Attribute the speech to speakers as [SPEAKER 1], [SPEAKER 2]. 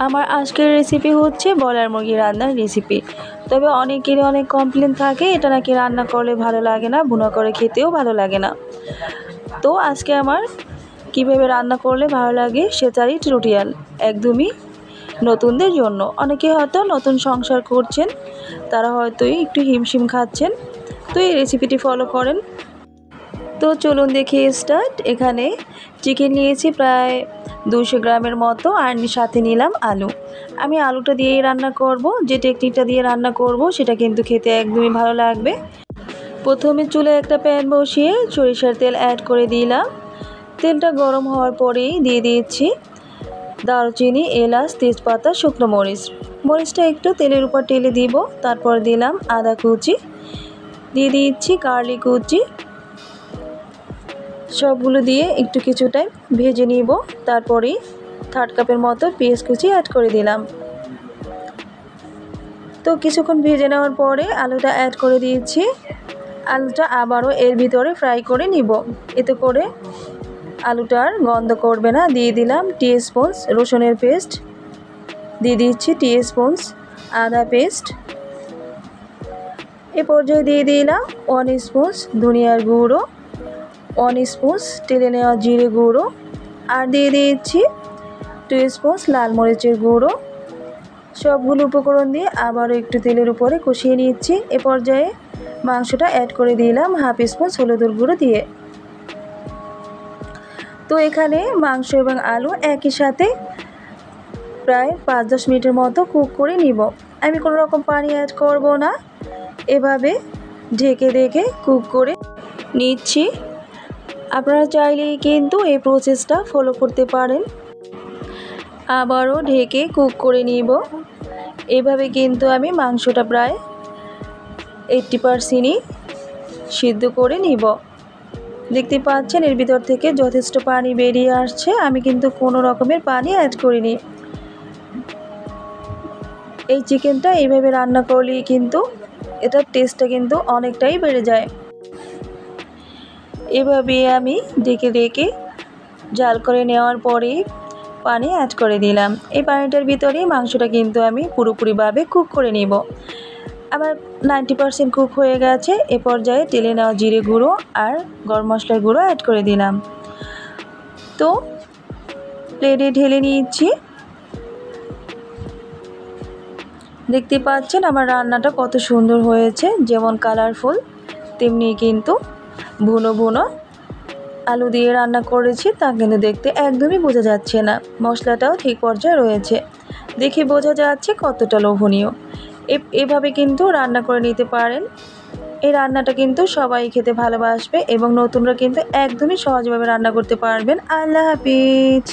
[SPEAKER 1] আমার আজকের রেসিপি হচ্ছে ব্রয়লার মুরগি রান্নার রেসিপি। তবে অনেকেরই অনেক কমপ্লেন থাকে এটা নাকি রান্না করলে ভালো লাগে না, ভুনা করে খেতেও ভালো লাগে না। তো আজকে আমার কীভাবে রান্না করলে ভালো লাগে সেটারই টিউটোরিয়াল, একদমই নতুনদের জন্য। অনেকে হয়তো নতুন সংসার করছেন, তারা হয়তো একটু হিমশিম খাচ্ছেন, তো এই রেসিপিটি ফলো করেন। তো চলুন দেখি স্টার্ট। এখানে চিকেন নিয়েছি প্রায় 200 গ্রামের মতো, আর সাথে নিলাম আলু। আমি আলুটা দিয়েই রান্না করব, যে টেকনিকটা দিয়ে রান্না করব সেটা কিন্তু খেতে একদমই ভালো লাগবে। প্রথমে চুলায় একটা প্যান বসিয়ে সরিষার তেল অ্যাড করে দিলাম। তেলটা গরম হওয়ার পরেই দিয়ে দিয়েছি দারুচিনি, এলাচ, তেজপাতা, শুকনো মরিচ। মরিচটা একটু তেলের উপর টেলে দিব। তারপর দিলাম আদা কুচি, দিয়ে দিচ্ছি গার্লিক কুচি। সবগুলো দিয়ে একটু কিছুটা ভেজে নিব। তারপরেই 1/3 কাপের মতো পেঁয়াজ কুচি অ্যাড করে দিলাম। তো কিছুক্ষণ ভেজে নেওয়ার পরে আলুটা অ্যাড করে দিয়েছি। আলুটা আবারও এর ভিতরে ফ্রাই করে নিব, এতে করে আলুটার গন্ধ করবে না। দিয়ে দিলাম 2 স্পুন রসুনের পেস্ট, দিয়ে দিচ্ছি 2 স্পুন আদা পেস্ট। এ পর্যায়ে দিয়ে দিলাম 1 স্পুন ধনিয়ার গুঁড়ো, 1 স্পুন টেলে নেওয়া জিরে গুঁড়ো, আর দিয়ে দিচ্ছি 2 স্পুন লাল মরিচের গুঁড়ো। সবগুলো উপকরণ দিয়ে আবারও একটু তেলের উপরে কষিয়ে নিচ্ছি। এ পর্যায়ে মাংসটা অ্যাড করে দিলাম 1/2 স্পুন হলুদের গুঁড়ো দিয়ে। তো এখানে মাংস এবং আলু একই সাথে প্রায় 5-10 মিনিটের মতো কুক করে নিব। আমি কোনো রকম পানি অ্যাড করব না, এভাবে ঢেকে ঢেকে কুক করে নিচ্ছি। আপনারা চাইলেই কিন্তু এই প্রসেসটা ফলো করতে পারেন। আবারও ঢেকে কুক করে নিব। এভাবে কিন্তু আমি মাংসটা প্রায় 80%ই সিদ্ধ করে নিব। দেখতে পাচ্ছেন এর ভিতর থেকে যথেষ্ট পানি বেরিয়ে আসছে। আমি কিন্তু কোনো রকমের পানি অ্যাড করিনি। এই চিকেনটা এইভাবে রান্না করলেই কিন্তু এটার টেস্টটা কিন্তু অনেকটাই বেড়ে যায়। এভাবে আমি ঢেকে ঢেকে জাল করে নেওয়ার পরেই পানি অ্যাড করে দিলাম। এই পানিটার ভিতরেই মাংসটা কিন্তু আমি পুরোপুরিভাবে কুক করে নিব। আমার 90% কুক হয়ে গেছে। এ পর্যায়ে তেলে নেওয়া জিরে গুঁড়ো আর গরম মশলার গুঁড়ো অ্যাড করে দিলাম। তো প্লেটে ঢেলে নিচ্ছি। দেখতে পাচ্ছেন আমার রান্নাটা কত সুন্দর হয়েছে, যেমন কালারফুল তেমনি কিন্তু ভুনো ভুনো আলু দিয়ে রান্না করেছি, তা কিন্তু দেখতে একদমই বোঝা যাচ্ছে না। মশলাটাও ঠিক পর্যায়ে রয়েছে, দেখে বোঝা যাচ্ছে কতটা লোভনীয়। এভাবে কিন্তু রান্না করে নিতে পারেন। এই রান্নাটা কিন্তু সবাই খেতে ভালোবাসবে এবং নতুনরা কিন্তু একদমই সহজভাবে রান্না করতে পারবেন। আল্লাহ হাফিজ।